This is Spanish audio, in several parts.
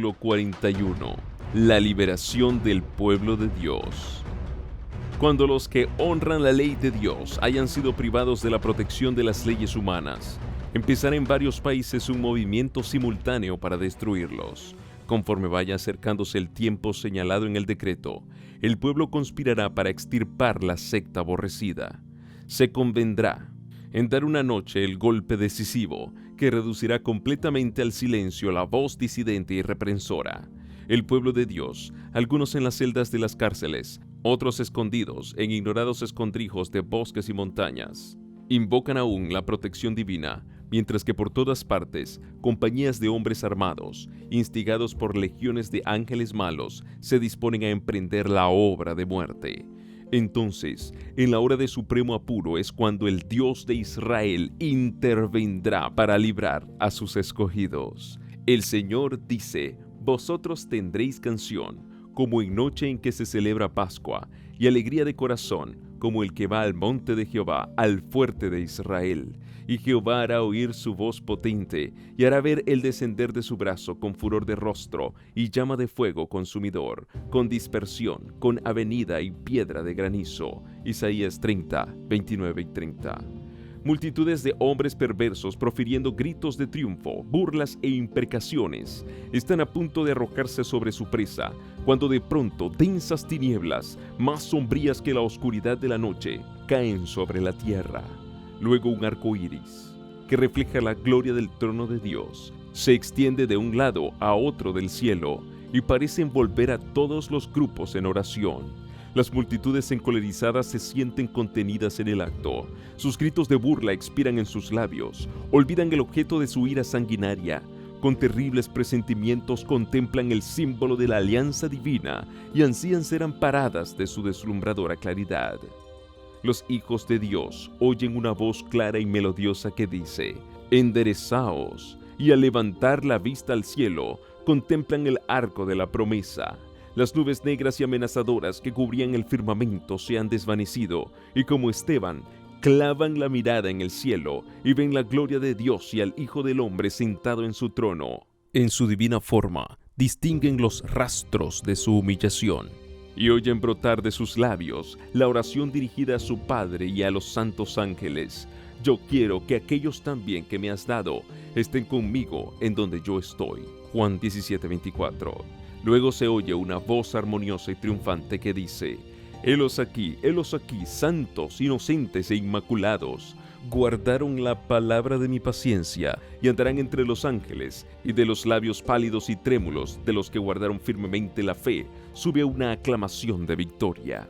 Capítulo 41. La liberación del pueblo de Dios. Cuando los que honran la ley de Dios hayan sido privados de la protección de las leyes humanas, empezará en varios países un movimiento simultáneo para destruirlos. Conforme vaya acercándose el tiempo señalado en el decreto, el pueblo conspirará para extirpar la secta aborrecida. Se convendrá en dar una noche el golpe decisivo que reducirá completamente al silencio la voz disidente y reprensora. El pueblo de Dios, algunos en las celdas de las cárceles, otros escondidos en ignorados escondrijos de bosques y montañas, invocan aún la protección divina, mientras que por todas partes, compañías de hombres armados, instigados por legiones de ángeles malos, se disponen a emprender la obra de muerte. Entonces, en la hora de supremo apuro es cuando el Dios de Israel intervendrá para librar a sus escogidos. El Señor dice: vosotros tendréis canción, como en noche en que se celebra Pascua, y alegría de corazón, como el que va al monte de Jehová, al fuerte de Israel. Y Jehová hará oír su voz potente, y hará ver el descender de su brazo con furor de rostro, y llama de fuego consumidor, con dispersión, con avenida y piedra de granizo. Isaías 30, 29 y 30. Multitudes de hombres perversos profiriendo gritos de triunfo, burlas e imprecaciones, están a punto de arrojarse sobre su presa, cuando de pronto densas tinieblas, más sombrías que la oscuridad de la noche, caen sobre la tierra. Luego un arco iris, que refleja la gloria del trono de Dios, se extiende de un lado a otro del cielo y parece envolver a todos los grupos en oración. Las multitudes encolerizadas se sienten contenidas en el acto. Sus gritos de burla expiran en sus labios, olvidan el objeto de su ira sanguinaria. Con terribles presentimientos contemplan el símbolo de la alianza divina y ansían ser amparadas de su deslumbradora claridad. Los hijos de Dios oyen una voz clara y melodiosa que dice: enderezaos, y al levantar la vista al cielo, contemplan el arco de la promesa. Las nubes negras y amenazadoras que cubrían el firmamento se han desvanecido, y como Esteban, clavan la mirada en el cielo y ven la gloria de Dios y al Hijo del Hombre sentado en su trono. En su divina forma, distinguen los rastros de su humillación, y oyen brotar de sus labios la oración dirigida a su Padre y a los santos ángeles: yo quiero que aquellos también que me has dado estén conmigo en donde yo estoy. Juan 17:24. Luego se oye una voz armoniosa y triunfante que dice: helos aquí, santos, inocentes e inmaculados. Guardaron la palabra de mi paciencia y andarán entre los ángeles, y de los labios pálidos y trémulos de los que guardaron firmemente la fe, sube una aclamación de victoria.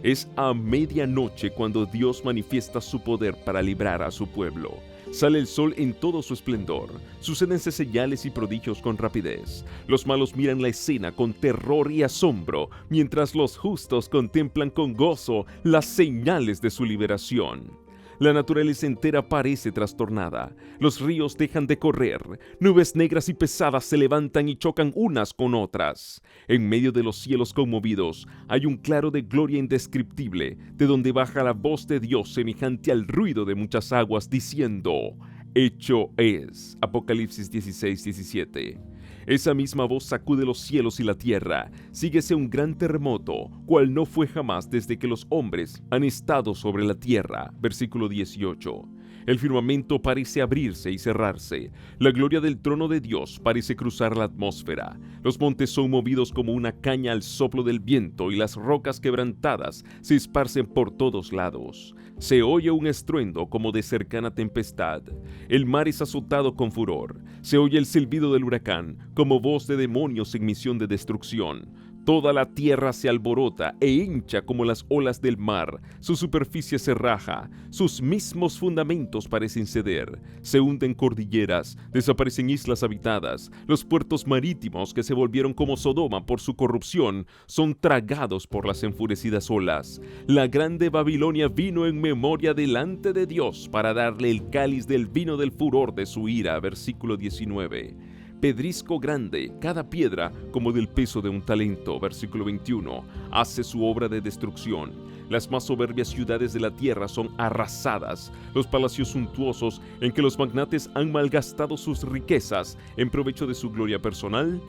Es a medianoche cuando Dios manifiesta su poder para librar a su pueblo. Sale el sol en todo su esplendor, sucédense señales y prodigios con rapidez. Los malos miran la escena con terror y asombro, mientras los justos contemplan con gozo las señales de su liberación. La naturaleza entera parece trastornada, los ríos dejan de correr, nubes negras y pesadas se levantan y chocan unas con otras. En medio de los cielos conmovidos hay un claro de gloria indescriptible, de donde baja la voz de Dios semejante al ruido de muchas aguas, diciendo: hecho es. Apocalipsis 16, 17. Esa misma voz sacude los cielos y la tierra. Síguese un gran terremoto, cual no fue jamás desde que los hombres han estado sobre la tierra. Versículo 18. El firmamento parece abrirse y cerrarse. La gloria del trono de Dios parece cruzar la atmósfera. Los montes son movidos como una caña al soplo del viento, y las rocas quebrantadas se esparcen por todos lados. Se oye un estruendo como de cercana tempestad. El mar es azotado con furor. Se oye el silbido del huracán, como voz de demonios en misión de destrucción. Toda la tierra se alborota e hincha como las olas del mar. Su superficie se raja, sus mismos fundamentos parecen ceder. Se hunden cordilleras, desaparecen islas habitadas. Los puertos marítimos, que se volvieron como Sodoma por su corrupción, son tragados por las enfurecidas olas. La grande Babilonia vino en memoria delante de Dios para darle el cáliz del vino del furor de su ira. Versículo 19. Pedrisco grande, cada piedra como del peso de un talento. Versículo 21. Hace su obra de destrucción. Las más soberbias ciudades de la tierra son arrasadas. Los palacios suntuosos en que los magnates han malgastado sus riquezas en provecho de su gloria personal,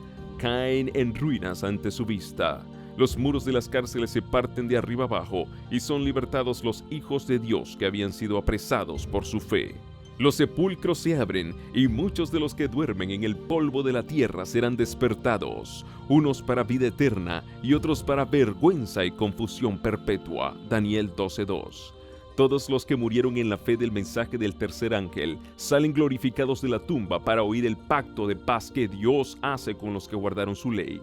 caen en ruinas ante su vista. Los muros de las cárceles se parten de arriba abajo y son libertados los hijos de Dios que habían sido apresados por su fe. Los sepulcros se abren y muchos de los que duermen en el polvo de la tierra serán despertados, unos para vida eterna y otros para vergüenza y confusión perpetua. Daniel 12:2. Todos los que murieron en la fe del mensaje del tercer ángel salen glorificados de la tumba para oír el pacto de paz que Dios hace con los que guardaron su ley.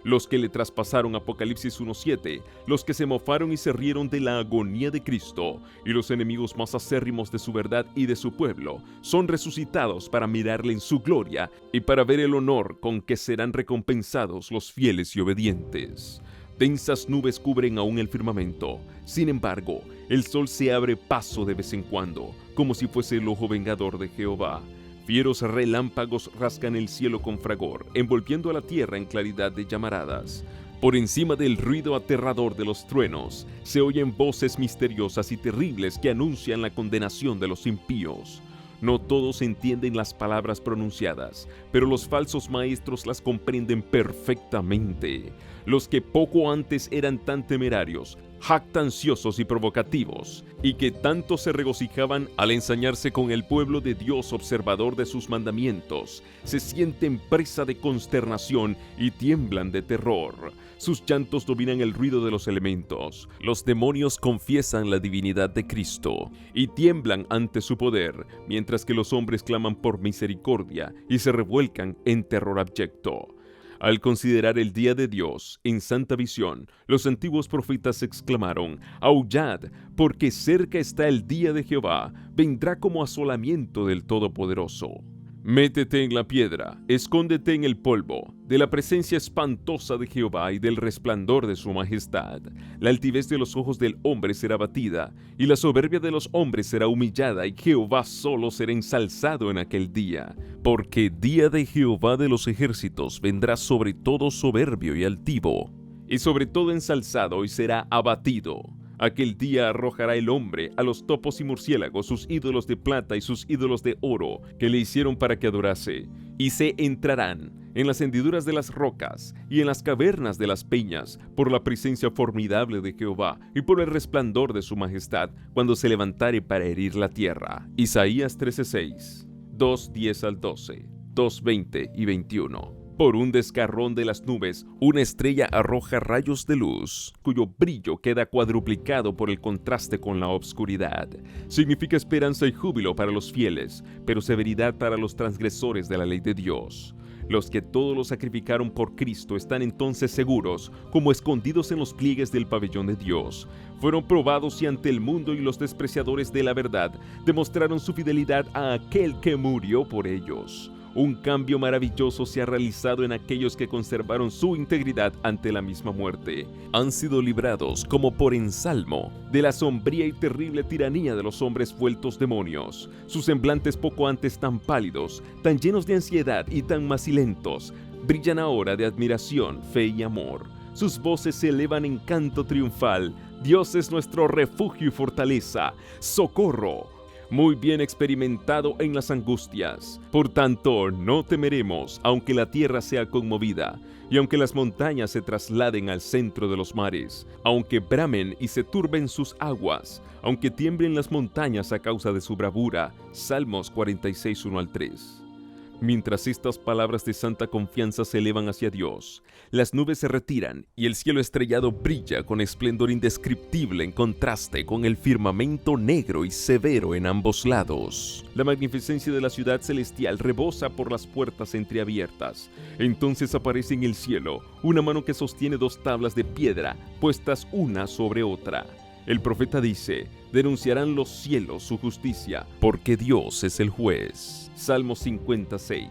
Los que le traspasaron, Apocalipsis 1:7, los que se mofaron y se rieron de la agonía de Cristo, y los enemigos más acérrimos de su verdad y de su pueblo, son resucitados para mirarle en su gloria y para ver el honor con que serán recompensados los fieles y obedientes. Densas nubes cubren aún el firmamento. Sin embargo, el sol se abre paso de vez en cuando, como si fuese el ojo vengador de Jehová. Fieros relámpagos rasgan el cielo con fragor, envolviendo a la tierra en claridad de llamaradas. Por encima del ruido aterrador de los truenos, se oyen voces misteriosas y terribles que anuncian la condenación de los impíos. No todos entienden las palabras pronunciadas, pero los falsos maestros las comprenden perfectamente. Los que poco antes eran tan temerarios, jactanciosos y provocativos, y que tanto se regocijaban al ensañarse con el pueblo de Dios observador de sus mandamientos, se sienten presa de consternación y tiemblan de terror. Sus llantos dominan el ruido de los elementos. Los demonios confiesan la divinidad de Cristo y tiemblan ante su poder, mientras que los hombres claman por misericordia y se revuelcan en terror abyecto. Al considerar el día de Dios en santa visión, los antiguos profetas exclamaron: «Aullad, porque cerca está el día de Jehová, vendrá como asolamiento del Todopoderoso». Métete en la piedra, escóndete en el polvo, de la presencia espantosa de Jehová y del resplandor de su majestad. La altivez de los ojos del hombre será batida, y la soberbia de los hombres será humillada, y Jehová solo será ensalzado en aquel día. Porque día de Jehová de los ejércitos vendrá sobre todo soberbio y altivo, y sobre todo ensalzado, y será abatido. Aquel día arrojará el hombre a los topos y murciélagos sus ídolos de plata y sus ídolos de oro que le hicieron para que adorase, y se entrarán en las hendiduras de las rocas y en las cavernas de las peñas por la presencia formidable de Jehová y por el resplandor de su majestad cuando se levantare para herir la tierra. Isaías 13:6, 2:10 al 12, 2:20 y 21. Por un descarrón de las nubes, una estrella arroja rayos de luz, cuyo brillo queda cuadruplicado por el contraste con la obscuridad. Significa esperanza y júbilo para los fieles, pero severidad para los transgresores de la ley de Dios. Los que todos lo sacrificaron por Cristo están entonces seguros, como escondidos en los pliegues del pabellón de Dios. Fueron probados y ante el mundo y los despreciadores de la verdad demostraron su fidelidad a aquel que murió por ellos. Un cambio maravilloso se ha realizado en aquellos que conservaron su integridad ante la misma muerte. Han sido librados, como por ensalmo, de la sombría y terrible tiranía de los hombres vueltos demonios. Sus semblantes poco antes tan pálidos, tan llenos de ansiedad y tan macilentos, brillan ahora de admiración, fe y amor. Sus voces se elevan en canto triunfal. Dios es nuestro refugio y fortaleza. ¡Socorro! Muy bien experimentado en las angustias. Por tanto, no temeremos, aunque la tierra sea conmovida, y aunque las montañas se trasladen al centro de los mares, aunque bramen y se turben sus aguas, aunque tiemblen las montañas a causa de su bravura. Salmos 46, 1 al 3. Mientras estas palabras de santa confianza se elevan hacia Dios, las nubes se retiran y el cielo estrellado brilla con esplendor indescriptible en contraste con el firmamento negro y severo en ambos lados. La magnificencia de la ciudad celestial rebosa por las puertas entreabiertas. Entonces aparece en el cielo una mano que sostiene dos tablas de piedra puestas una sobre otra. El profeta dice: denunciarán los cielos su justicia, porque Dios es el juez. Salmo 56.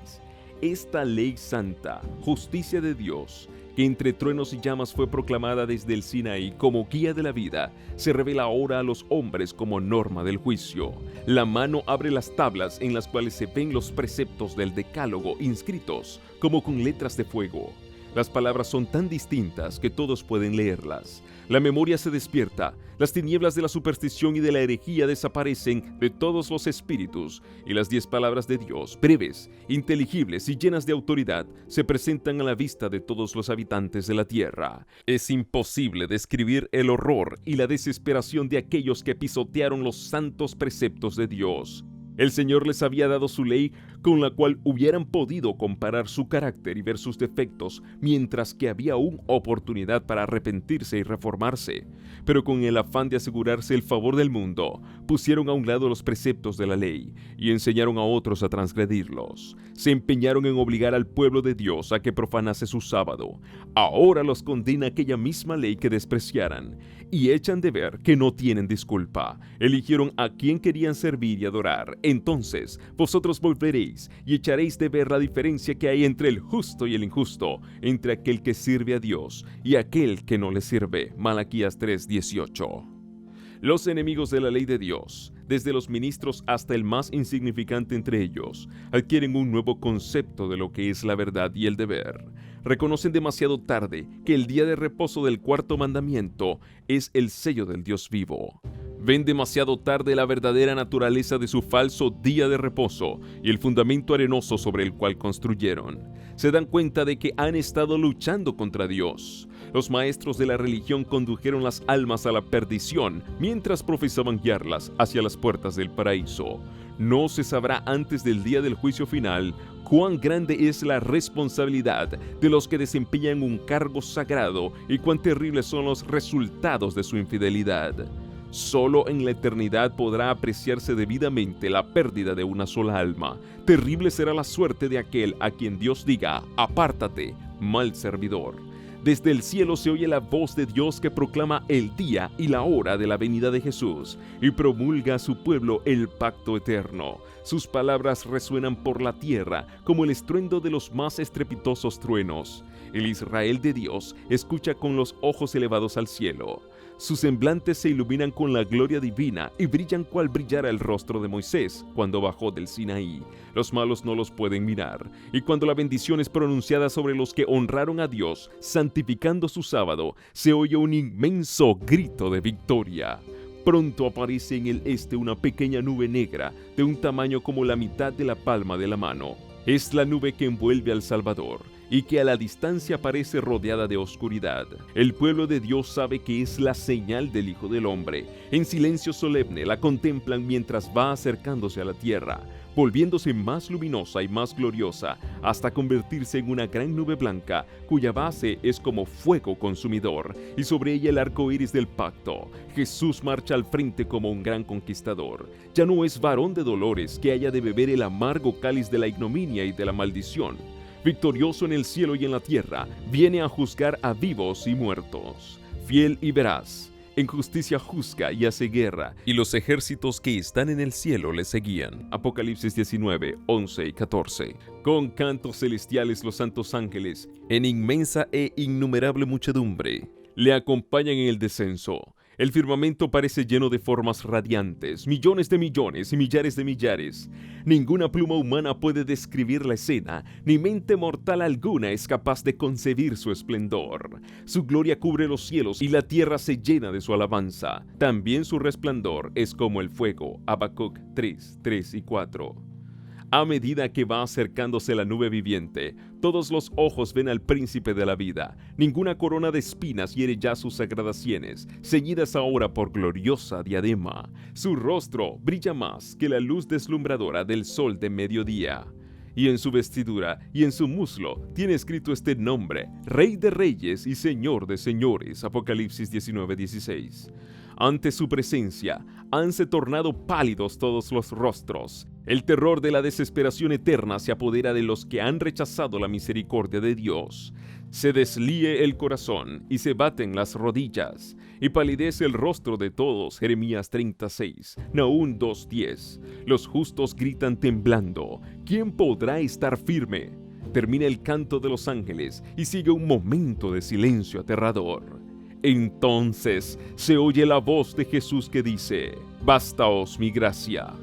Esta ley santa, justicia de Dios, que entre truenos y llamas fue proclamada desde el Sinaí como guía de la vida, se revela ahora a los hombres como norma del juicio. La mano abre las tablas en las cuales se ven los preceptos del decálogo inscritos como con letras de fuego. Las palabras son tan distintas que todos pueden leerlas. La memoria se despierta, las tinieblas de la superstición y de la herejía desaparecen de todos los espíritus, y las 10 palabras de Dios, breves, inteligibles y llenas de autoridad, se presentan a la vista de todos los habitantes de la tierra. Es imposible describir el horror y la desesperación de aquellos que pisotearon los santos preceptos de Dios. El Señor les había dado su ley con la cual hubieran podido comparar su carácter y ver sus defectos, mientras que había aún oportunidad para arrepentirse y reformarse. Pero con el afán de asegurarse el favor del mundo, pusieron a un lado los preceptos de la ley y enseñaron a otros a transgredirlos. Se empeñaron en obligar al pueblo de Dios a que profanase su sábado. Ahora los condena aquella misma ley que despreciaran y echan de ver que no tienen disculpa. Eligieron a quien querían servir y adorar. Entonces vosotros volveréis y echaréis de ver la diferencia que hay entre el justo y el injusto, entre aquel que sirve a Dios y aquel que no le sirve. Malaquías 3:18. Los enemigos de la ley de Dios, desde los ministros hasta el más insignificante entre ellos, adquieren un nuevo concepto de lo que es la verdad y el deber. Reconocen demasiado tarde que el día de reposo del cuarto mandamiento es el sello del Dios vivo. Ven demasiado tarde la verdadera naturaleza de su falso día de reposo y el fundamento arenoso sobre el cual construyeron. Se dan cuenta de que han estado luchando contra Dios. Los maestros de la religión condujeron las almas a la perdición mientras profesaban guiarlas hacia las puertas del paraíso. No se sabrá antes del día del juicio final cuán grande es la responsabilidad de los que desempeñan un cargo sagrado y cuán terribles son los resultados de su infidelidad. Solo en la eternidad podrá apreciarse debidamente la pérdida de una sola alma. Terrible será la suerte de aquel a quien Dios diga: apártate, mal servidor. Desde el cielo se oye la voz de Dios que proclama el día y la hora de la venida de Jesús y promulga a su pueblo el pacto eterno. Sus palabras resuenan por la tierra como el estruendo de los más estrepitosos truenos. El Israel de Dios escucha con los ojos elevados al cielo. Sus semblantes se iluminan con la gloria divina y brillan cual brillara el rostro de Moisés cuando bajó del Sinaí. Los malos no los pueden mirar, y cuando la bendición es pronunciada sobre los que honraron a Dios, santificando su sábado, se oye un inmenso grito de victoria. Pronto aparece en el este una pequeña nube negra de un tamaño como la mitad de la palma de la mano. Es la nube que envuelve al Salvador y que a la distancia parece rodeada de oscuridad. El pueblo de Dios sabe que es la señal del Hijo del Hombre. En silencio solemne la contemplan mientras va acercándose a la tierra, volviéndose más luminosa y más gloriosa, hasta convertirse en una gran nube blanca, cuya base es como fuego consumidor, y sobre ella el arco iris del pacto. Jesús marcha al frente como un gran conquistador. Ya no es varón de dolores que haya de beber el amargo cáliz de la ignominia y de la maldición. Victorioso en el cielo y en la tierra, viene a juzgar a vivos y muertos. Fiel y veraz, en justicia juzga y hace guerra, y los ejércitos que están en el cielo le seguían. Apocalipsis 19, 11 y 14. Con cantos celestiales los santos ángeles, en inmensa e innumerable muchedumbre, le acompañan en el descenso. El firmamento parece lleno de formas radiantes, millones de millones y millares de millares. Ninguna pluma humana puede describir la escena, ni mente mortal alguna es capaz de concebir su esplendor. Su gloria cubre los cielos y la tierra se llena de su alabanza. También su resplandor es como el fuego. Habacuc 3, 3 y 4. A medida que va acercándose la nube viviente, todos los ojos ven al príncipe de la vida. Ninguna corona de espinas hiere ya sus sagradas sienes, ceñidas ahora por gloriosa diadema. Su rostro brilla más que la luz deslumbradora del sol de mediodía. Y en su vestidura y en su muslo tiene escrito este nombre: Rey de Reyes y Señor de Señores. Apocalipsis 19, 16. Ante su presencia hanse tornado pálidos todos los rostros. El terror de la desesperación eterna se apodera de los que han rechazado la misericordia de Dios. Se deslíe el corazón y se baten las rodillas, y palidece el rostro de todos. Jeremías 36, Nahum 2:10. Los justos gritan temblando: ¿quién podrá estar firme? Termina el canto de los ángeles y sigue un momento de silencio aterrador. Entonces se oye la voz de Jesús que dice: «Bástaos mi gracia».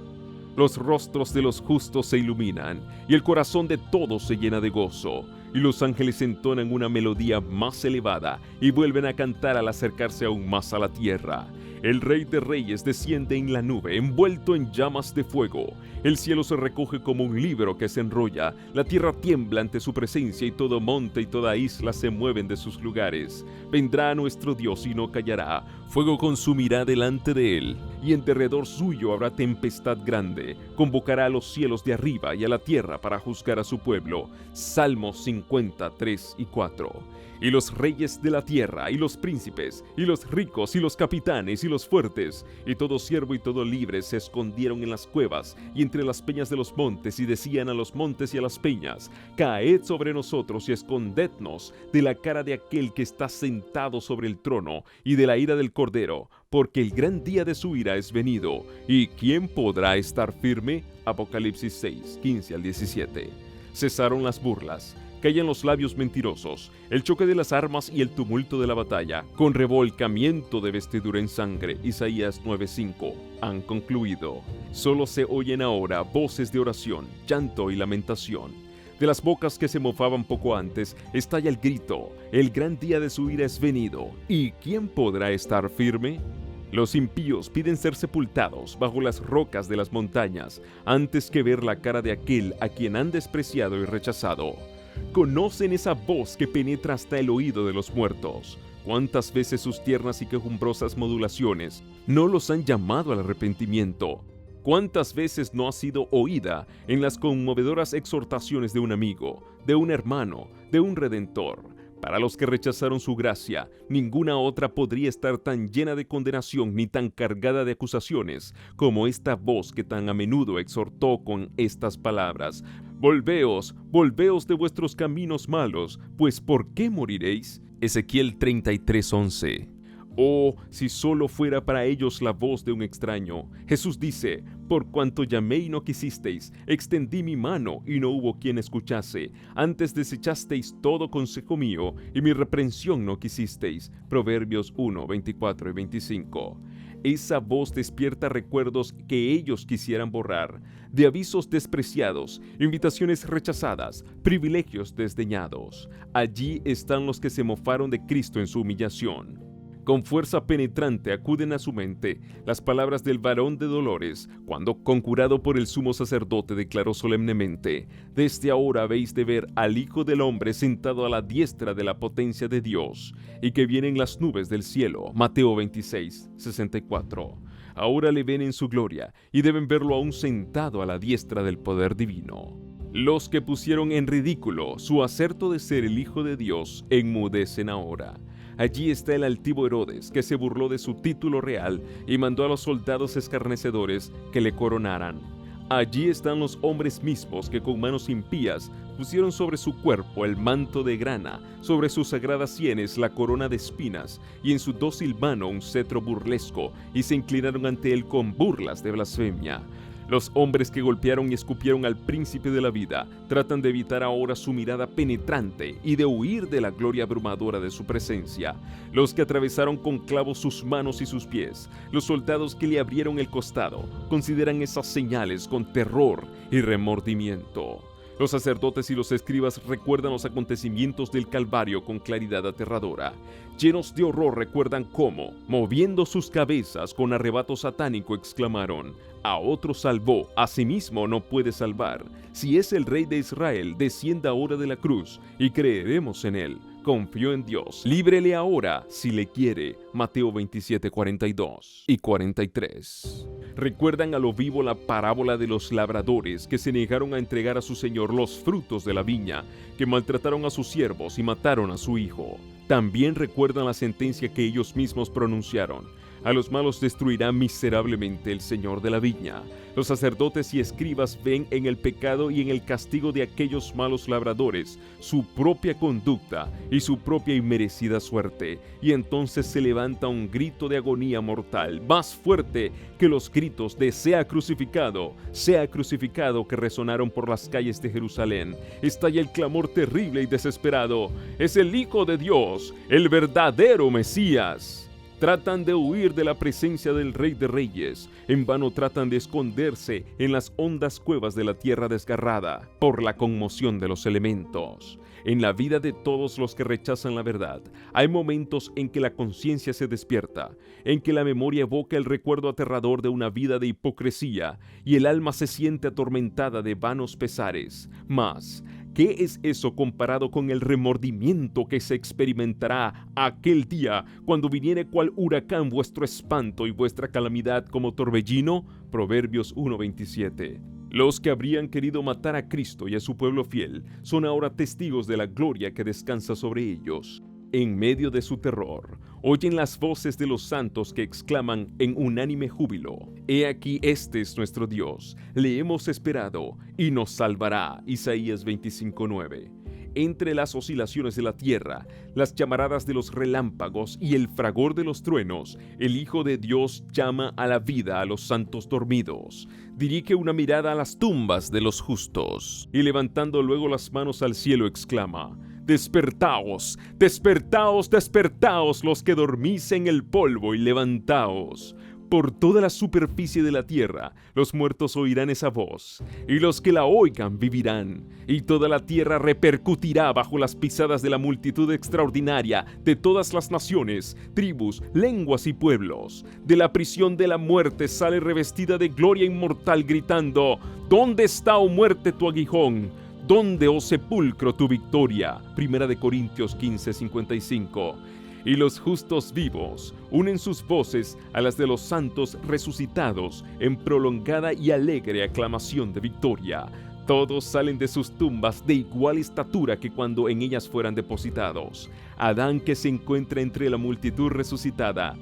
Los rostros de los justos se iluminan y el corazón de todos se llena de gozo. y los ángeles entonan una melodía más elevada y vuelven a cantar al acercarse aún más a la tierra. El Rey de Reyes desciende en la nube, envuelto en llamas de fuego. El cielo se recoge como un libro que se enrolla, la tierra tiembla ante su presencia y todo monte y toda isla se mueven de sus lugares. Vendrá nuestro Dios y no callará, fuego consumirá delante de él, y en derredor suyo habrá tempestad grande. Convocará a los cielos de arriba y a la tierra para juzgar a su pueblo. Salmos 53 y 4. Y los reyes de la tierra, y los príncipes, y los ricos, y los capitanes, y los fuertes, y todo siervo y todo libre se escondieron en las cuevas, y entre las peñas de los montes, y decían a los montes y a las peñas: caed sobre nosotros y escondednos de la cara de aquel que está sentado sobre el trono, y de la ira del Cordero, porque el gran día de su ira es venido. ¿Y quién podrá estar firme? Apocalipsis 6, 15 al 17. Cesaron las burlas. Callan los labios mentirosos, el choque de las armas y el tumulto de la batalla, con revolcamiento de vestidura en sangre. Isaías 9:5. Han concluido. Solo se oyen ahora voces de oración, llanto y lamentación. De las bocas que se mofaban poco antes, estalla el grito: el gran día de su ira es venido. ¿Y quién podrá estar firme? Los impíos piden ser sepultados bajo las rocas de las montañas, antes que ver la cara de aquel a quien han despreciado y rechazado. Conocen esa voz que penetra hasta el oído de los muertos. ¿Cuántas veces sus tiernas y quejumbrosas modulaciones no los han llamado al arrepentimiento? ¿Cuántas veces no ha sido oída en las conmovedoras exhortaciones de un amigo, de un hermano, de un redentor? Para los que rechazaron su gracia, ninguna otra podría estar tan llena de condenación ni tan cargada de acusaciones como esta voz que tan a menudo exhortó con estas palabras: Volveos, volveos de vuestros caminos malos, pues ¿por qué moriréis? Ezequiel 33:11. Oh, si solo fuera para ellos la voz de un extraño. Jesús dice: por cuanto llamé y no quisisteis, extendí mi mano y no hubo quien escuchase. Antes desechasteis todo consejo mío y mi reprensión no quisisteis. Proverbios 1, 24 y 25. Esa voz despierta recuerdos que ellos quisieran borrar, de avisos despreciados, invitaciones rechazadas, privilegios desdeñados. Allí están los que se mofaron de Cristo en su humillación. Con fuerza penetrante acuden a su mente las palabras del varón de dolores, cuando, conjurado por el sumo sacerdote, declaró solemnemente: desde ahora habéis de ver al Hijo del Hombre sentado a la diestra de la potencia de Dios, y que viene en las nubes del cielo. Mateo 26, 64. Ahora le ven en su gloria, y deben verlo aún sentado a la diestra del poder divino. Los que pusieron en ridículo su acerto de ser el Hijo de Dios enmudecen ahora. Allí está el altivo Herodes, que se burló de su título real y mandó a los soldados escarnecedores que le coronaran. Allí están los hombres mismos que con manos impías pusieron sobre su cuerpo el manto de grana, sobre sus sagradas sienes la corona de espinas, y en su dócil mano un cetro burlesco, y se inclinaron ante él con burlas de blasfemia. Los hombres que golpearon y escupieron al príncipe de la vida tratan de evitar ahora su mirada penetrante y de huir de la gloria abrumadora de su presencia. Los que atravesaron con clavos sus manos y sus pies, los soldados que le abrieron el costado, consideran esas señales con terror y remordimiento. Los sacerdotes y los escribas recuerdan los acontecimientos del Calvario con claridad aterradora. Llenos de horror recuerdan cómo, moviendo sus cabezas con arrebato satánico, exclamaron: a otro salvó, a sí mismo no puede salvar. Si es el Rey de Israel, descienda ahora de la cruz y creeremos en él. Confió en Dios, líbrele ahora si le quiere. Mateo 27, 42 y 43. Recuerdan a lo vivo la parábola de los labradores que se negaron a entregar a su señor los frutos de la viña, que maltrataron a sus siervos y mataron a su hijo. También recuerdan la sentencia que ellos mismos pronunciaron: a los malos destruirá miserablemente el Señor de la viña. Los sacerdotes y escribas ven en el pecado y en el castigo de aquellos malos labradores su propia conducta y su propia inmerecida suerte, y entonces se levanta un grito de agonía mortal, más fuerte que los gritos de sea crucificado, que resonaron por las calles de Jerusalén. Estalla el clamor terrible y desesperado: es el Hijo de Dios, el verdadero Mesías. Tratan de huir de la presencia del Rey de Reyes. En vano tratan de esconderse en las hondas cuevas de la tierra desgarrada por la conmoción de los elementos. En la vida de todos los que rechazan la verdad, hay momentos en que la conciencia se despierta, en que la memoria evoca el recuerdo aterrador de una vida de hipocresía y el alma se siente atormentada de vanos pesares. Mas, ¿qué es eso comparado con el remordimiento que se experimentará aquel día cuando viniere cual huracán vuestro espanto y vuestra calamidad como torbellino? Proverbios 1:27. Los que habrían querido matar a Cristo y a su pueblo fiel son ahora testigos de la gloria que descansa sobre ellos. En medio de su terror, oyen las voces de los santos que exclaman en unánime júbilo: He aquí, este es nuestro Dios, le hemos esperado y nos salvará. Isaías 25:9. Entre las oscilaciones de la tierra, las llamaradas de los relámpagos y el fragor de los truenos, el Hijo de Dios llama a la vida a los santos dormidos. Dirige una mirada a las tumbas de los justos y levantando luego las manos al cielo exclama: Despertaos, despertaos, despertaos los que dormís en el polvo y levantaos. Por toda la superficie de la tierra los muertos oirán esa voz, y los que la oigan vivirán, y toda la tierra repercutirá bajo las pisadas de la multitud extraordinaria de todas las naciones, tribus, lenguas y pueblos. De la prisión de la muerte sale revestida de gloria inmortal gritando: ¿Dónde está, oh muerte, tu aguijón? ¿Dónde, oh sepulcro, tu victoria? 1 Corintios 15:55. Y los justos vivos unen sus voces a las de los santos resucitados en prolongada y alegre aclamación de victoria. Todos salen de sus tumbas de igual estatura que cuando en ellas fueran depositados. Adán, que se encuentra entre la multitud resucitada,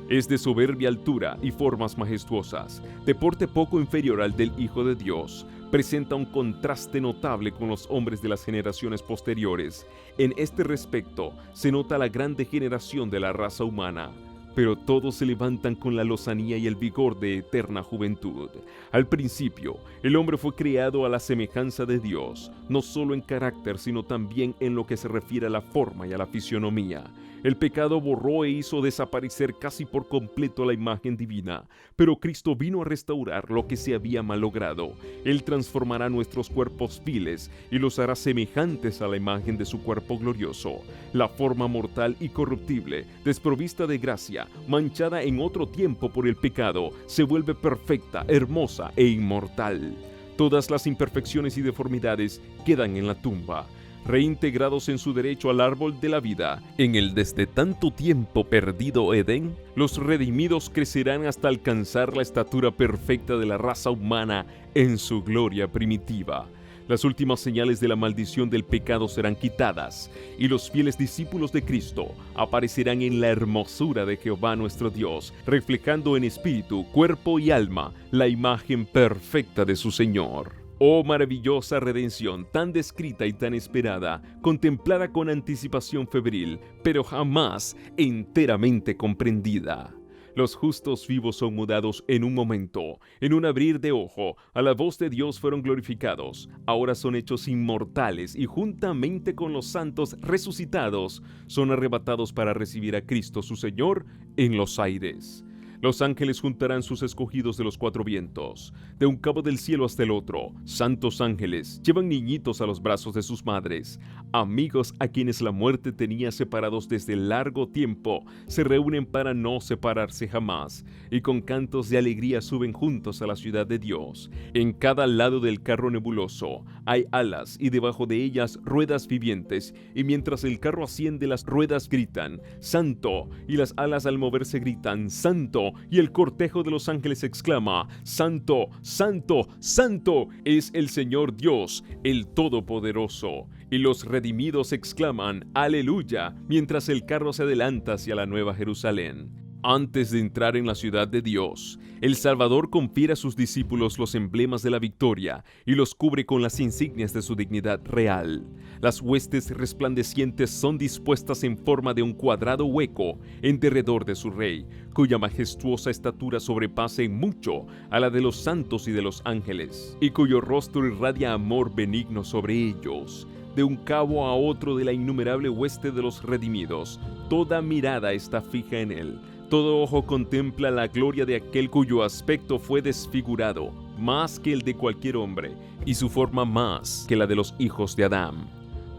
es de soberbia altura y formas majestuosas, de porte poco inferior al del Hijo de Dios. Presenta un contraste notable con los hombres de las generaciones posteriores. En este respecto se nota la gran degeneración de la raza humana, pero todos se levantan con la lozanía y el vigor de eterna juventud. Al principio, el hombre fue creado a la semejanza de Dios, no solo en carácter, sino también en lo que se refiere a la forma y a la fisionomía. El pecado borró e hizo desaparecer casi por completo la imagen divina, pero Cristo vino a restaurar lo que se había malogrado. Él transformará nuestros cuerpos viles y los hará semejantes a la imagen de su cuerpo glorioso. La forma mortal y corruptible, desprovista de gracia, manchada en otro tiempo por el pecado, se vuelve perfecta, hermosa e inmortal. Todas las imperfecciones y deformidades quedan en la tumba, reintegrados en su derecho al árbol de la vida. En el desde tanto tiempo perdido Edén, los redimidos crecerán hasta alcanzar la estatura perfecta de la raza humana en su gloria primitiva. Las últimas señales de la maldición del pecado serán quitadas, y los fieles discípulos de Cristo aparecerán en la hermosura de Jehová nuestro Dios, reflejando en espíritu, cuerpo y alma la imagen perfecta de su Señor. Oh maravillosa redención, tan descrita y tan esperada, contemplada con anticipación febril, pero jamás enteramente comprendida. Los justos vivos son mudados en un momento, en un abrir de ojo, a la voz de Dios fueron glorificados, ahora son hechos inmortales y juntamente con los santos resucitados, son arrebatados para recibir a Cristo su Señor en los aires. Los ángeles juntarán sus escogidos de los cuatro vientos, de un cabo del cielo hasta el otro. Santos ángeles llevan niñitos a los brazos de sus madres. Amigos a quienes la muerte tenía separados desde largo tiempo, se reúnen para no separarse jamás, y con cantos de alegría suben juntos a la ciudad de Dios. En cada lado del carro nebuloso hay alas, y debajo de ellas ruedas vivientes, y mientras el carro asciende las ruedas gritan, Santo, y las alas al moverse gritan, Santo, y el cortejo de los ángeles exclama, Santo, Santo, Santo es el Señor Dios, el Todopoderoso. Y los redimidos exclaman, Aleluya, mientras el carro se adelanta hacia la Nueva Jerusalén. Antes de entrar en la ciudad de Dios, el Salvador confiere a sus discípulos los emblemas de la victoria y los cubre con las insignias de su dignidad real. Las huestes resplandecientes son dispuestas en forma de un cuadrado hueco en derredor de su rey, cuya majestuosa estatura sobrepasa en mucho a la de los santos y de los ángeles, y cuyo rostro irradia amor benigno sobre ellos. De un cabo a otro de la innumerable hueste de los redimidos, toda mirada está fija en él. Todo ojo contempla la gloria de aquel cuyo aspecto fue desfigurado, más que el de cualquier hombre, y su forma más que la de los hijos de Adán.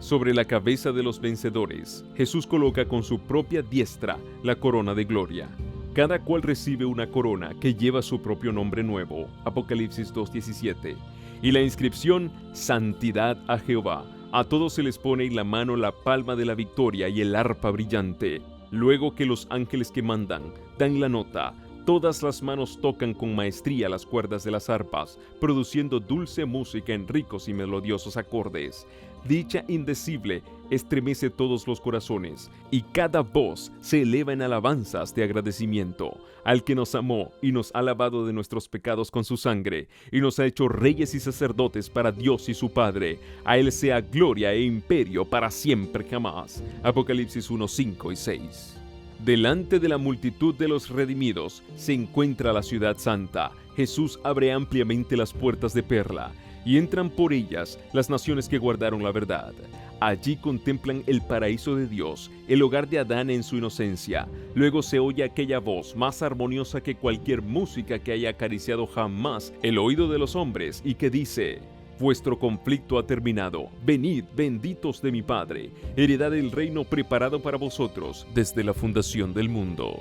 Sobre la cabeza de los vencedores, Jesús coloca con su propia diestra la corona de gloria. Cada cual recibe una corona que lleva su propio nombre nuevo, Apocalipsis 2:17, y la inscripción Santidad a Jehová. A todos se les pone en la mano la palma de la victoria y el arpa brillante. Luego que los ángeles que mandan dan la nota, todas las manos tocan con maestría las cuerdas de las arpas, produciendo dulce música en ricos y melodiosos acordes. Dicha indecible estremece todos los corazones, y cada voz se eleva en alabanzas de agradecimiento al que nos amó y nos ha lavado de nuestros pecados con su sangre, y nos ha hecho reyes y sacerdotes para Dios y su Padre. A Él sea gloria e imperio para siempre jamás. Apocalipsis 1, 5 y 6. Delante de la multitud de los redimidos se encuentra la ciudad santa. Jesús abre ampliamente las puertas de perla, y entran por ellas las naciones que guardaron la verdad. Allí contemplan el paraíso de Dios, el hogar de Adán en su inocencia. Luego se oye aquella voz más armoniosa que cualquier música que haya acariciado jamás el oído de los hombres, y que dice: vuestro conflicto ha terminado. Venid, benditos de mi Padre, heredad del reino preparado para vosotros desde la fundación del mundo.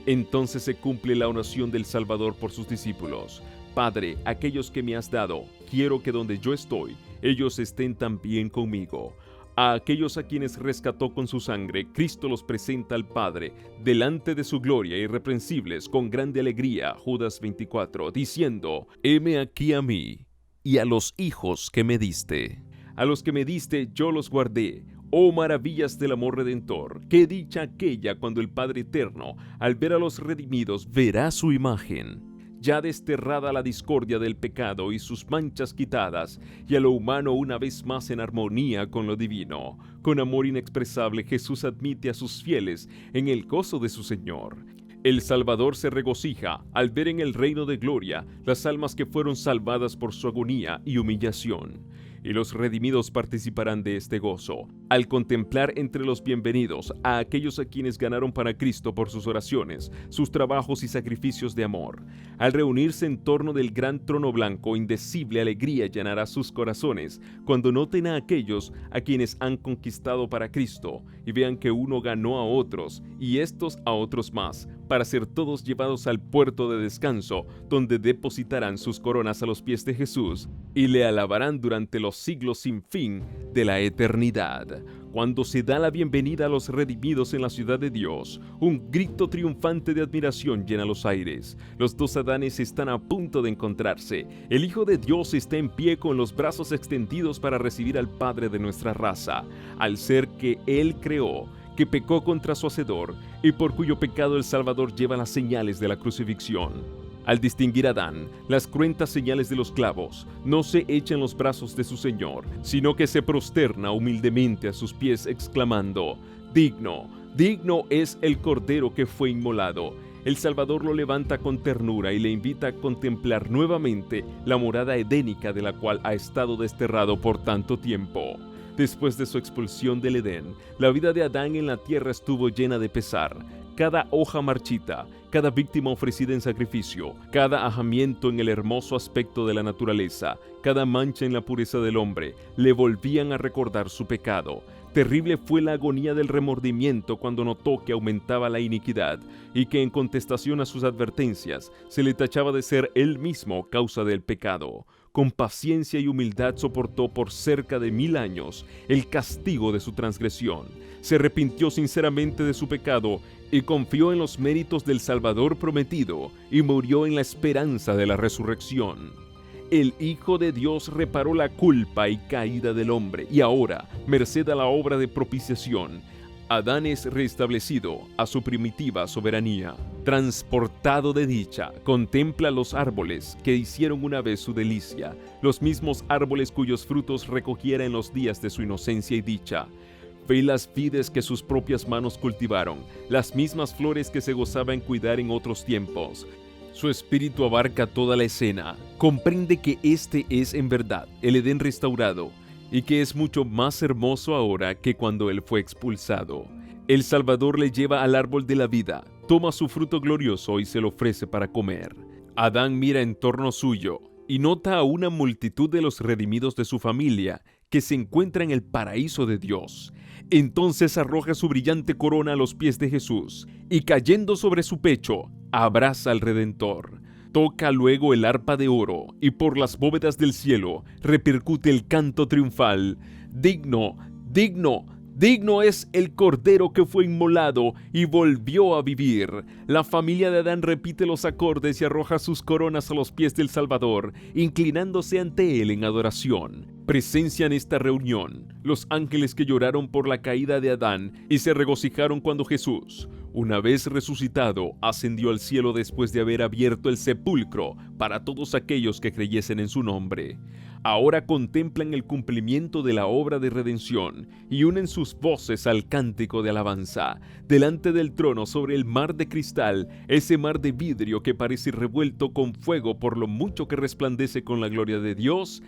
Entonces se cumple la oración del Salvador por sus discípulos. Padre, aquellos que me has dado, quiero que donde yo estoy, ellos estén también conmigo. A aquellos a quienes rescató con su sangre, Cristo los presenta al Padre, delante de su gloria, irreprensibles, con grande alegría, Judas 24, diciendo: heme aquí a mí, y a los hijos que me diste. A los que me diste yo los guardé. Oh maravillas del amor redentor, qué dicha aquella cuando el Padre Eterno, al ver a los redimidos, verá su imagen. Ya desterrada la discordia del pecado y sus manchas quitadas, y a lo humano una vez más en armonía con lo divino. Con amor inexpresable Jesús admite a sus fieles en el gozo de su Señor. El Salvador se regocija al ver en el reino de gloria las almas que fueron salvadas por su agonía y humillación. Y los redimidos participarán de este gozo, al contemplar entre los bienvenidos a aquellos a quienes ganaron para Cristo por sus oraciones, sus trabajos y sacrificios de amor. Al reunirse en torno del gran trono blanco, indecible alegría llenará sus corazones cuando noten a aquellos a quienes han conquistado para Cristo y vean que uno ganó a otros y estos a otros más, para ser todos llevados al puerto de descanso, donde depositarán sus coronas a los pies de Jesús y le alabarán durante los siglos sin fin de la eternidad. Cuando se da la bienvenida a los redimidos en la ciudad de Dios, un grito triunfante de admiración llena los aires. Los dos Adanes están a punto de encontrarse. El Hijo de Dios está en pie con los brazos extendidos para recibir al Padre de nuestra raza, al ser que Él creó, que pecó contra su Hacedor y por cuyo pecado el Salvador lleva las señales de la crucifixión. Al distinguir a Adán las cruentas señales de los clavos, no se echa en los brazos de su Señor, sino que se prosterna humildemente a sus pies exclamando: digno, digno es el Cordero que fue inmolado. El Salvador lo levanta con ternura y le invita a contemplar nuevamente la morada edénica de la cual ha estado desterrado por tanto tiempo. Después de su expulsión del Edén, la vida de Adán en la tierra estuvo llena de pesar. Cada hoja marchita, cada víctima ofrecida en sacrificio, cada ajamiento en el hermoso aspecto de la naturaleza, cada mancha en la pureza del hombre, le volvían a recordar su pecado. Terrible fue la agonía del remordimiento cuando notó que aumentaba la iniquidad y que en contestación a sus advertencias se le tachaba de ser él mismo causa del pecado. Con paciencia y humildad soportó por cerca de 1000 años el castigo de su transgresión. Se arrepintió sinceramente de su pecado y confió en los méritos del Salvador prometido y murió en la esperanza de la resurrección. El Hijo de Dios reparó la culpa y caída del hombre y ahora, merced a la obra de propiciación, Adán es restablecido a su primitiva soberanía. Transportado de dicha, contempla los árboles que hicieron una vez su delicia, los mismos árboles cuyos frutos recogiera en los días de su inocencia y dicha. Ve las vides que sus propias manos cultivaron, las mismas flores que se gozaba en cuidar en otros tiempos. Su espíritu abarca toda la escena, comprende que este es en verdad el Edén restaurado y que es mucho más hermoso ahora que cuando él fue expulsado. El Salvador le lleva al árbol de la vida, toma su fruto glorioso y se lo ofrece para comer. Adán mira en torno suyo y nota a una multitud de los redimidos de su familia que se encuentra en el paraíso de Dios. Entonces arroja su brillante corona a los pies de Jesús y cayendo sobre su pecho, abraza al Redentor. Toca luego el arpa de oro y por las bóvedas del cielo repercute el canto triunfal: digno, digno, digno es el Cordero que fue inmolado y volvió a vivir. La familia de Adán repite los acordes y arroja sus coronas a los pies del Salvador, inclinándose ante él en adoración. Presencian esta reunión los ángeles que lloraron por la caída de Adán y se regocijaron cuando Jesús, una vez resucitado, ascendió al cielo después de haber abierto el sepulcro para todos aquellos que creyesen en su nombre. Ahora contemplan el cumplimiento de la obra de redención y unen sus voces al cántico de alabanza. Delante del trono, sobre el mar de cristal, ese mar de vidrio que parece revuelto con fuego por lo mucho que resplandece con la gloria de Dios,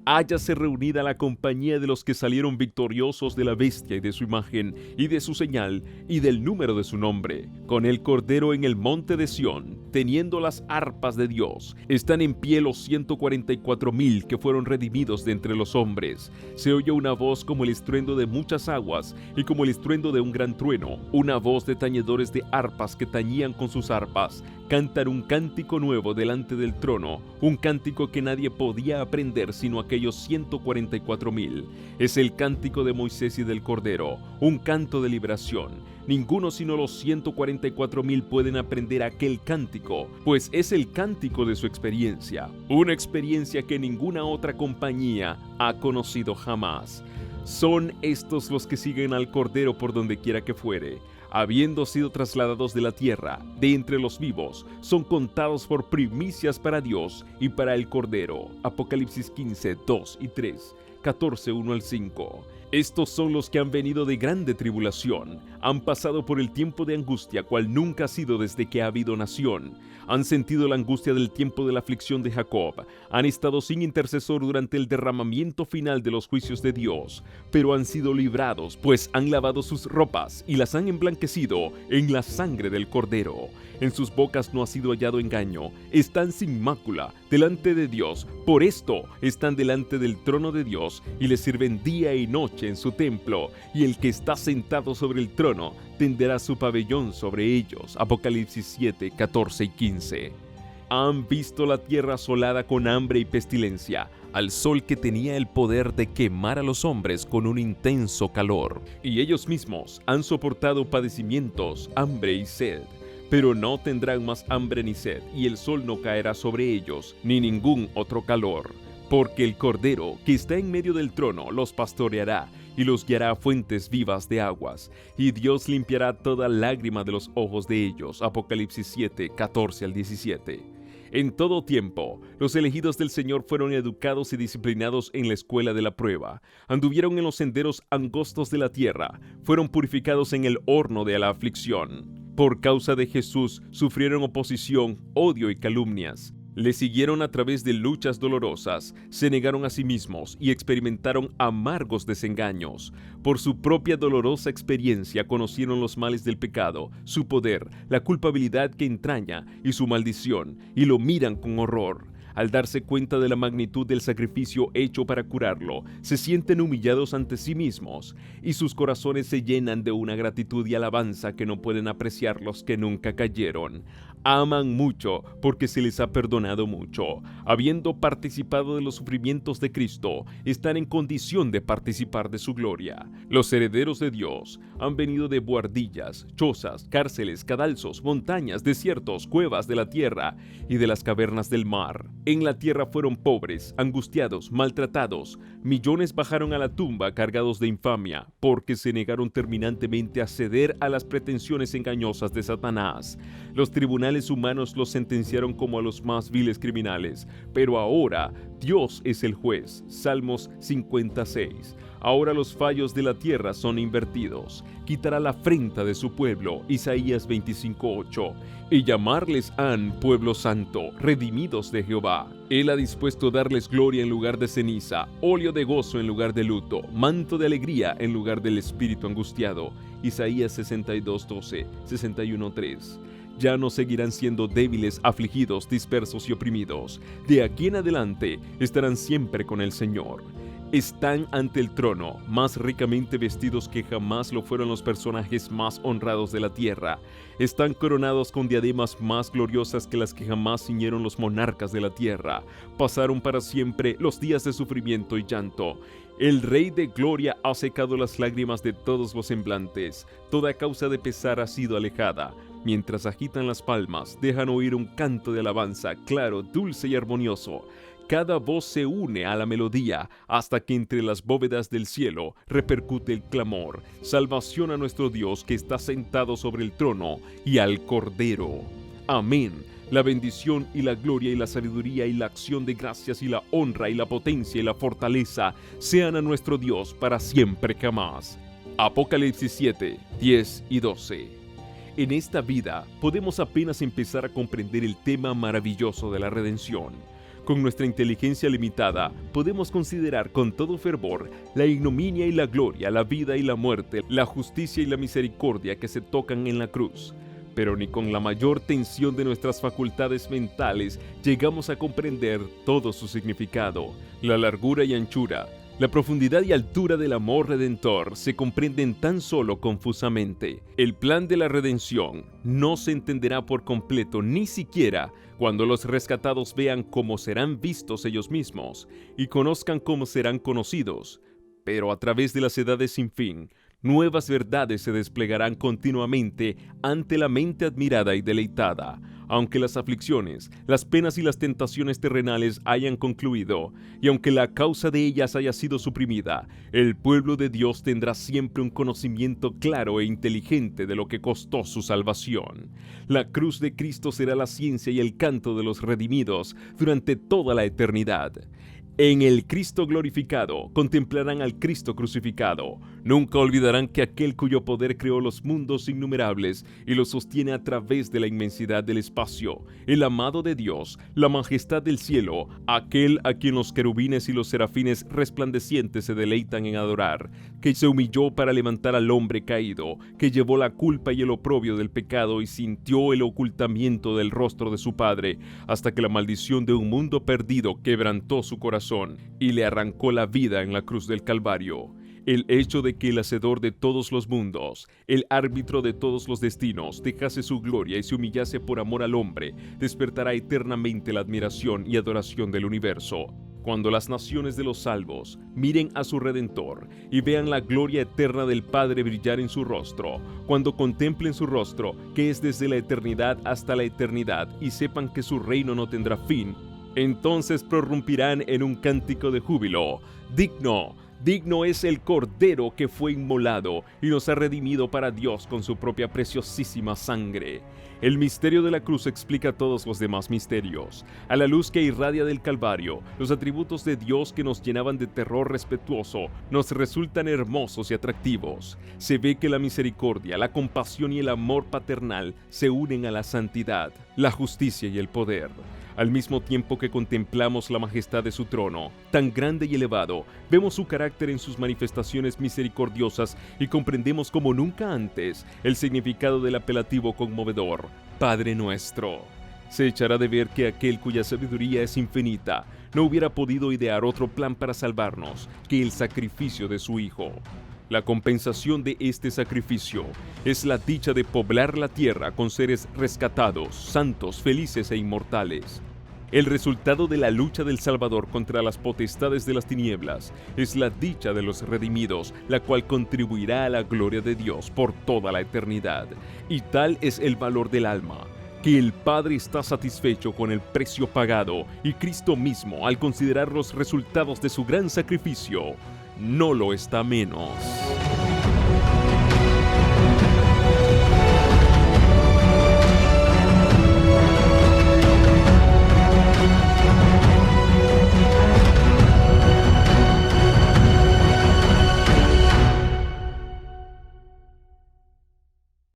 hállase reunida la compañía de los que salieron victoriosos de la bestia y de su imagen, y de su señal, y del número de su nombre. Con el Cordero en el monte de Sión, teniendo las arpas de Dios, están en pie los 144,000 que fueron redimidos de entre los hombres. Se oye una voz como el estruendo de muchas aguas, y como el estruendo de un gran trueno, una voz de tañedores de arpas que tañían con sus arpas. Cantan un cántico nuevo delante del trono, un cántico que nadie podía aprender sino aquellos 144,000. Es el cántico de Moisés y del Cordero, un canto de liberación. Ninguno sino los 144,000 pueden aprender aquel cántico, pues es el cántico de su experiencia, una experiencia que ninguna otra compañía ha conocido jamás. Son estos los que siguen al Cordero por donde quiera que fuere. Habiendo sido trasladados de la tierra, de entre los vivos, son contados por primicias para Dios y para el Cordero. Apocalipsis 15, 2 y 3, 14, 1 al 5. Estos son los que han venido de grande tribulación, han pasado por el tiempo de angustia, cual nunca ha sido desde que ha habido nación. Han sentido la angustia del tiempo de la aflicción de Jacob, han estado sin intercesor durante el derramamiento final de los juicios de Dios, pero han sido librados, pues han lavado sus ropas y las han emblanquecido en la sangre del Cordero. En sus bocas no ha sido hallado engaño, están sin mácula delante de Dios, por esto están delante del trono de Dios y le sirven día y noche en su templo, y el que está sentado sobre el trono tenderá su pabellón sobre ellos. Apocalipsis 7, 14 y 15. Han visto la tierra asolada con hambre y pestilencia, al sol que tenía el poder de quemar a los hombres con un intenso calor. Y ellos mismos han soportado padecimientos, hambre y sed. Pero no tendrán más hambre ni sed, y el sol no caerá sobre ellos, ni ningún otro calor. Porque el Cordero, que está en medio del trono, los pastoreará, y los guiará a fuentes vivas de aguas, y Dios limpiará toda lágrima de los ojos de ellos. Apocalipsis 7, 14 al 17. En todo tiempo, los elegidos del Señor fueron educados y disciplinados en la escuela de la prueba. Anduvieron en los senderos angostos de la tierra, fueron purificados en el horno de la aflicción. Por causa de Jesús sufrieron oposición, odio y calumnias. Le siguieron a través de luchas dolorosas, se negaron a sí mismos y experimentaron amargos desengaños. Por su propia dolorosa experiencia conocieron los males del pecado, su poder, la culpabilidad que entraña y su maldición, y lo miran con horror. Al darse cuenta de la magnitud del sacrificio hecho para curarlo, se sienten humillados ante sí mismos, y sus corazones se llenan de una gratitud y alabanza que no pueden apreciar los que nunca cayeron. Aman mucho porque se les ha perdonado mucho. Habiendo participado de los sufrimientos de Cristo, están en condición de participar de su gloria. Los herederos de Dios han venido de buhardillas, chozas, cárceles, cadalzos, montañas, desiertos, cuevas de la tierra y de las cavernas del mar. En la tierra fueron pobres, angustiados, maltratados. Millones bajaron a la tumba cargados de infamia, porque se negaron terminantemente a ceder a las pretensiones engañosas de Satanás. Los tribunales humanos los sentenciaron como a los más viles criminales, pero ahora Dios es el juez. Salmos 56. Ahora los fallos de la tierra son invertidos. Quitará la afrenta de su pueblo. Isaías 25:8. Y llamarles han pueblo santo, redimidos de Jehová. Él ha dispuesto darles gloria en lugar de ceniza, óleo de gozo en lugar de luto, manto de alegría en lugar del espíritu angustiado. Isaías 62:12, 61:3. Ya no seguirán siendo débiles, afligidos, dispersos y oprimidos. De aquí en adelante estarán siempre con el Señor. Están ante el trono, más ricamente vestidos que jamás lo fueron los personajes más honrados de la tierra. Están coronados con diademas más gloriosas que las que jamás ciñeron los monarcas de la tierra. Pasaron para siempre los días de sufrimiento y llanto. El Rey de Gloria ha secado las lágrimas de todos los semblantes. Toda causa de pesar ha sido alejada. Mientras agitan las palmas, dejan oír un canto de alabanza, claro, dulce y armonioso. Cada voz se une a la melodía hasta que entre las bóvedas del cielo repercute el clamor. Salvación a nuestro Dios que está sentado sobre el trono y al Cordero. Amén. La bendición y la gloria y la sabiduría y la acción de gracias y la honra y la potencia y la fortaleza sean a nuestro Dios para siempre jamás. Apocalipsis 7, 10 y 12. En esta vida podemos apenas empezar a comprender el tema maravilloso de la redención. Con nuestra inteligencia limitada, podemos considerar con todo fervor la ignominia y la gloria, la vida y la muerte, la justicia y la misericordia que se tocan en la cruz. Pero ni con la mayor tensión de nuestras facultades mentales llegamos a comprender todo su significado. La largura y anchura, la profundidad y altura del amor redentor se comprenden tan solo confusamente. El plan de la redención no se entenderá por completo ni siquiera cuando los rescatados vean cómo serán vistos ellos mismos y conozcan cómo serán conocidos. Pero a través de las edades sin fin, nuevas verdades se desplegarán continuamente ante la mente admirada y deleitada. Aunque las aflicciones, las penas y las tentaciones terrenales hayan concluido, y aunque la causa de ellas haya sido suprimida, el pueblo de Dios tendrá siempre un conocimiento claro e inteligente de lo que costó su salvación. La cruz de Cristo será la ciencia y el canto de los redimidos durante toda la eternidad. En el Cristo glorificado contemplarán al Cristo crucificado. Nunca olvidarán que aquel cuyo poder creó los mundos innumerables y los sostiene a través de la inmensidad del espacio, el amado de Dios, la majestad del cielo, aquel a quien los querubines y los serafines resplandecientes se deleitan en adorar, que se humilló para levantar al hombre caído, que llevó la culpa y el oprobio del pecado y sintió el ocultamiento del rostro de su Padre, hasta que la maldición de un mundo perdido quebrantó su corazón y le arrancó la vida en la cruz del Calvario. El hecho de que el hacedor de todos los mundos, el árbitro de todos los destinos, dejase su gloria y se humillase por amor al hombre, despertará eternamente la admiración y adoración del universo. Cuando las naciones de los salvos miren a su Redentor y vean la gloria eterna del Padre brillar en su rostro, cuando contemplen su rostro, que es desde la eternidad hasta la eternidad, y sepan que su reino no tendrá fin, entonces prorrumpirán en un cántico de júbilo. Digno es el Cordero que fue inmolado y nos ha redimido para Dios con su propia preciosísima sangre. El misterio de la cruz explica todos los demás misterios. A la luz que irradia del Calvario, los atributos de Dios que nos llenaban de terror respetuoso nos resultan hermosos y atractivos. Se ve que la misericordia, la compasión y el amor paternal se unen a la santidad, la justicia y el poder. Al mismo tiempo que contemplamos la majestad de su trono, tan grande y elevado, vemos su carácter en sus manifestaciones misericordiosas y comprendemos como nunca antes el significado del apelativo conmovedor, Padre Nuestro. Se echará de ver que aquel cuya sabiduría es infinita no hubiera podido idear otro plan para salvarnos que el sacrificio de su Hijo. La compensación de este sacrificio es la dicha de poblar la tierra con seres rescatados, santos, felices e inmortales. El resultado de la lucha del Salvador contra las potestades de las tinieblas es la dicha de los redimidos, la cual contribuirá a la gloria de Dios por toda la eternidad. Y tal es el valor del alma, que el Padre está satisfecho con el precio pagado, y Cristo mismo, al considerar los resultados de su gran sacrificio, no lo está menos.